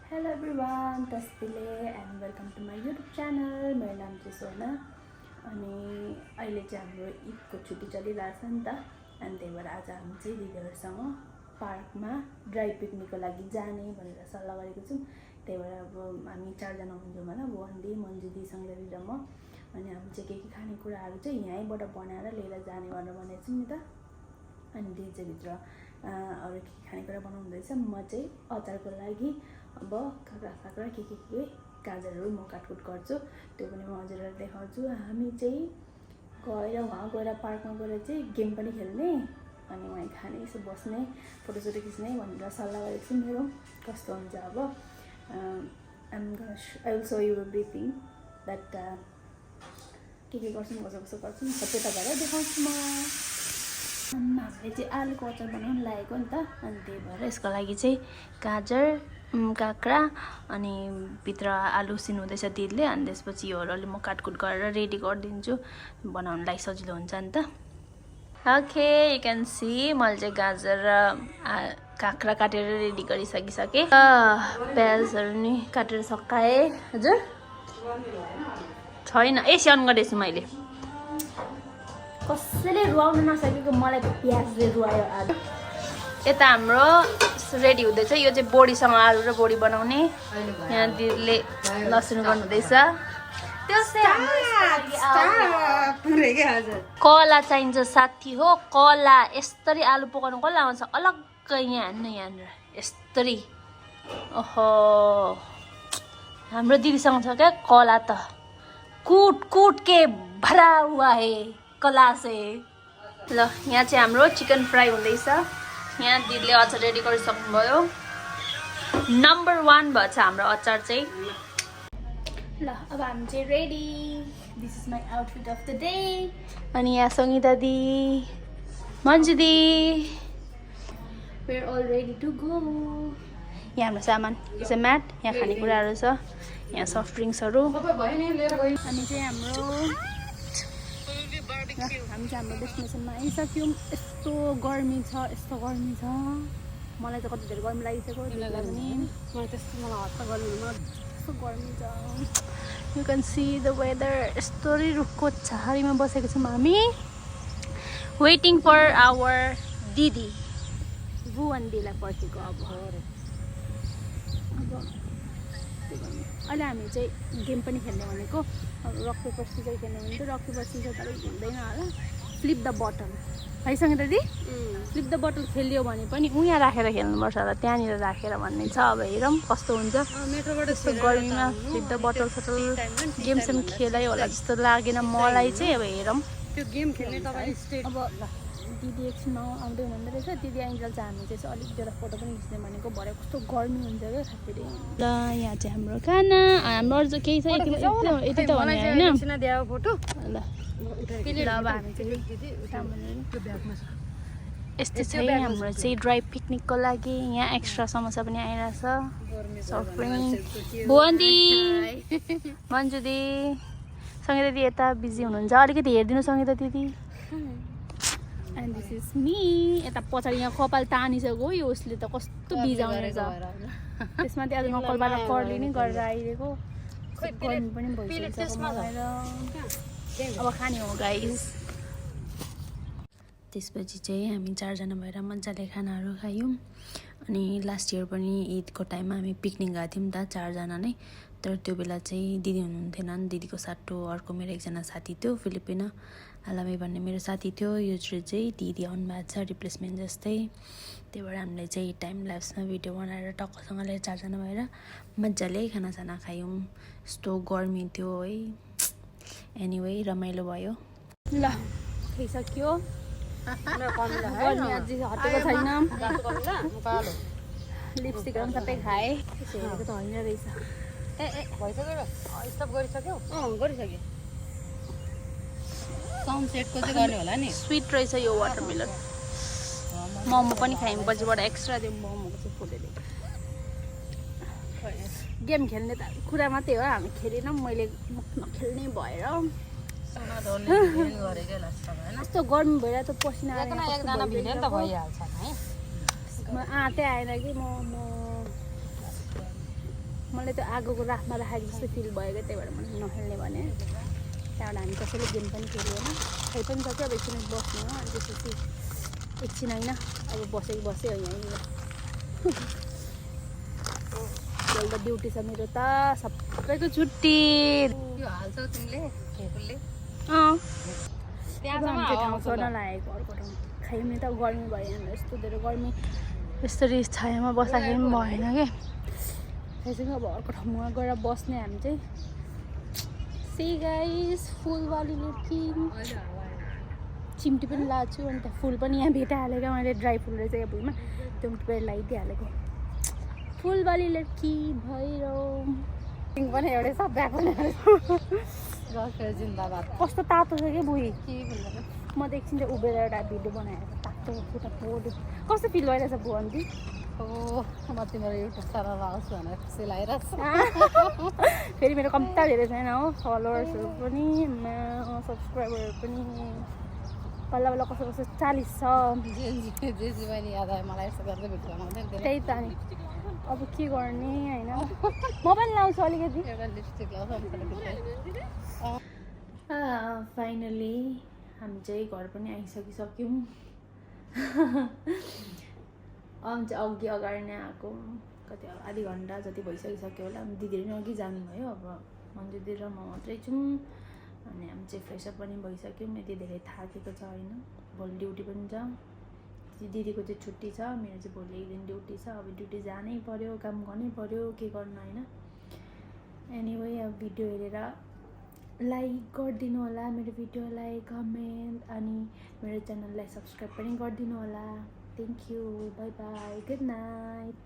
Hello everyone, Tasbile and welcome to my YouTube channel. मेरो नाम चाहिँ सोना अनि अहिले चाहिँ हाम्रो ईदको छुट्टी चलिरहेछ नि त अनि त्यही भएर आज हामी चाहिँ दिदीहरुसँग पार्कमा ड्राई पिकनिकको लागि जाने भनेर सल्लाह गरेको छौं। त्यही भएर अब हामी चारजना हुन्छौँ हैन, भुवनदी, मन्जुदी, संगरी र म। अनि हामी चाहिँ के खानेकुराहरु चाहिँ यहीँबाट बनाएर लिएर जाने भनेर भनेको छौं नि त। अनि दिदी चाहिँ भित्र अरु के खानेकुरा बनाउँदैछ। म चाहिँ अचारको लागि अब काक्रा के गाजरहरु म काटकुट गर्छु, त्यो पनि म हजुरहरुलाई देखाउँछु। हामी चाहिँ वहाँ गएर पार्कमा गएर चाहिँ गेम पनि खेल्ने अनि वहाँ खाने, यसो बस्ने, फोटोसोटो खिच्ने भनेर सल्लाह गरेको छु। मेरो कस्तो हुन्छ अब I will show you everything that के गर्छौं, कसो गर्छौं सबै तपाईहरुलाई देखाउँछु म। हामीले चाहिँ आलुको अचार बनाउन लागेको नि त अनि त्यही भएर यसको लागि चाहिँ गाजर, काक्रा अनि भित्र आलु सिन हुँदैछ दिदीले। अनि त्यसपछि योहरु अलि म काटकुट गरेर रेडी गरिदिन्छु, बनाउनलाई सजिलो हुन्छ नि त। ओके, यू क्यान सी मैले चाहिँ गाजर र काक्रा काटेर रेडी गरिसकिसके। प्याजहरु नि काटेर सकाए। हजुर छैन, एसी अन गरेछु मैले। कसैले रुवाउन नसकेको मलाई त प्याजले रुवायो आज। यता हाम्रो रेडी हुँदैछ, यो चाहिँ बोडीसँग आलु र बोडी बनाउने। यहाँ दिदीले लसुन गर्नुहुँदैछ। त्यो कला चाहिन्छ साथी हो, कला। यसरी आलु पकाउनु कसले आउँछ? अलग्गै यहाँ यसरी। ओहो, हाम्रो दिदीसँग छ क्या कला त। कुट के भरा हुआ है कला से। ल यहाँ चाहिँ हाम्रो चिकन फ्राई हुँदैछ। यहाँ दिदीले अचार रेडी गरिसक्नुभयो। नम्बर 1 भएछ हाम्रो अचार चाहिँ। ल अब हामी चाहिँ ready. This is my outfit of the day. अनि यहाँ सङ्गीता दी, मन्जु दी, we are all ready to go. यहाँ हाम्रो सामान चाहिँ म्याट, यहाँ खानेकुराहरू छ, यहाँ सफ्ट ड्रिङ्क्सहरू। अनि चाहिँ हाम्रो डेस्टिनेसनमा आइसक्यौँ। यस्तो गर्मी छ, मलाई चाहिँ कति धेरै गर्मी लागिसक्यो। यस्तो गर्मी छ। You can see the weather. यस्तोरी रुखको छहारीमा बसेको छौँ हामी, वेटिङ फर आवर दिदी भुवनदीलाई पर्खेको। अब अहिले हामी चाहिँ गेम पनि खेल्ने भनेको। रक पेपर सिजर खेल्ने भनेको रक पेपर सिजर तर हुँदैन होला। फ्लिप द बटल है सङ्गीता दिदी? फ्लिप द बटल खेल्यो भने पनि उहाँ राखेर खेल्नुपर्छ होला, त्यहाँनिर राखेर भन्ने छ। अब हेरौँ कस्तो हुन्छ। यस्तो गर्मीमा फ्लिप द बटल गेमसम्म खेलायो होला जस्तो लागेन मलाई चाहिँ। अब हेरौँ त्यो गेम खेल्ने तपाईँ स्टेट। अब दिदी एकछिनमा आउँदै हुनुहुँदो रहेछ। दिदी आइन्जेल चाहिँ हामी चाहिँ अलिक बेला फोटो पनि खिच्ने भनेको। भरे कस्तो गर्मी हुन्छ क्या साथीले। ल यहाँ चाहिँ हाम्रो खाना, हाम्रो अरू केही छ यति त भने होइन। फोटो ल अब हामी चाहिँ यस्तै छ हाम्रो चाहिँ ड्राई पिकनिकको लागि। यहाँ एक्स्ट्रा समोसा पनि आइरहेछ, सफ्ट ड्रिङ्क। भुवनदी, मन्जु दी, सङ्गीता दिदी यता बिजी हुनुहुन्छ, अलिकति हेरिदिनु सङ्गीता दिदी। And this is me. यता पछाडि यहाँ कपाल तानिसक्यो यो, उसले त कस्तो बिजाउने छ। त्यसमा चाहिँ आज नक्कलबाट कर्ली नै गरेर आइदिएको। गर्मी पनि भइसक्यो मलाई र अब खाने हो गाइस। त्यसपछि चाहिँ हामी चारजना भएर मजाले खानाहरू खायौँ। अनि लास्ट इयर पनि ईदको टाइममा हामी पिकनिक गएको थियौँ त चारजना नै। तर त्यो बेला चाहिँ दिदी हुनुहुन्थेन। दिदीको साटो अर्को मेरो एकजना साथी थियो, फिलिपिना आलामी भन्ने मेरो साथी थियो। यो चाहिँ दिदी आउनु भएको छ रिप्लेसमेन्ट जस्तै। त्यही भएर हामीले चाहिँ टाइम ल्याप्समा भिडियो बनाएर टक्कसँगले चारजना भएर मजाले खानासाना खायौँ। यस्तो गर्मी थियो है। एनिवे रमाइलो भयो। ल खाइसक्यो। हटेको छैन। लिपस्टिकहरू पनि सबै खाएँ। हेरेको त होइन रहेछ। स्टप गरिसक्यो? गरिसक्यो। साउन्ड सेटको चाहिँ गर्ने होला नि। स्विट रहेछ यो वाटरमेलन। मोमो पनि खायौँ पछिबाट एक्स्ट्रा। त्यो मोमोको चाहिँ फुलेको गेम खेल्ने त कुरा मात्रै हो, हामी खेलेनौँ। मैले नखेल्ने भएर यस्तो गर्मी भएर त पसिना आँटै आएन कि। म मलाई त्यो आगोको राफमा राखेको जस्तो फिल भयो क्या, त्यही भएर मैले नखेल्ने भने। त्यहाँबाट हामी कसैले गेम पनि खेल्यो होइन, खाइ पनि सक्यो। अब एकछिन बस्नु हो, अनि त्यसपछि एकछिन होइन अब बसेको बस्यो यहीँनिर। भोलि त ड्युटी छ मेरो त, सबैको छुट्टी। यो हाल्छौ तिमीले फुलले त्यहाँसम्म ठाउँ छोड्न लागेको अर्को ठाउँ खाइमे त गर्मी भयो यहाँ यस्तो धेरै गर्मी, यसरी छायामा बस्दाखेरि पनि भएन क्या। त्यसैले अब अर्को ठाउँमा गएर बस्ने हामी चाहिँ। सी गाइस फुलवाली लड्की चिम्टी पनि लगाएको छु, अन्त फुल पनि यहाँ भेटाइहालेको मैले, ड्राई फुल रहेछ यहाँ भुइँमा, त्यो टिपेर लगाइदिइहालेको। फुलवाली लड्की भइरह पनि एउटै शब्द जिन्दाबाद। कस्तो तातो छ कि भुइँ, के भन्नु म त एकछिन चाहिँ उभिएर एउटा भिडियो बनाएर तातो पुरा पोल्यो। कस्तो फिल भइरहेछ बुवा अन्ती? हो म तिम्रो युट्युब च्यानल आउँछु भनेर खुसी लागिरहेको छ। फेरि मेरो कम्ता धेरै छैन हो, फलोवर्सहरू पनि सब्सक्राइबरहरू पनि बल्ल बल्ल कसो कसो 40 छ। जे पनि याद आयो मलाई, यस्तो गर्दै भिडियो बनाउँदै नि त्यही त नि, अब के गर्ने होइन। म पनि लाउँछु अलिकति। एउटा लिपस्टिक लाउँछ। फाइनली हामी चाहिँ घर पनि आइसकिसक्यौँ। चाहिँ अघि अगाडि नै आएको, कति आधी घन्टा जति भइसकिसक्यो होला। दिदीहरू पनि अघि जानुभयो, अब मन्जु दिदी र म मात्रै छौँ। अनि हामी चाहिँ फ्रेसअप पनि भइसक्यौँ, यति धेरै थाकेको छ होइन। भोलि ड्युटी पनि छ, दिदीको चाहिँ छुट्टी छ, मेरो चाहिँ भोलि एक दिन ड्युटी छ। अब ड्युटी जानै पऱ्यो, काम गर्नै पऱ्यो, के गर्नु होइन। एनिवे अब भिडियो हेरेर लाइक गरिदिनु होला मेरो भिडियोलाई, कमेन्ट, अनि मेरो च्यानललाई सब्सक्राइब पनि गरिदिनु होला। Thank you, by by, good night.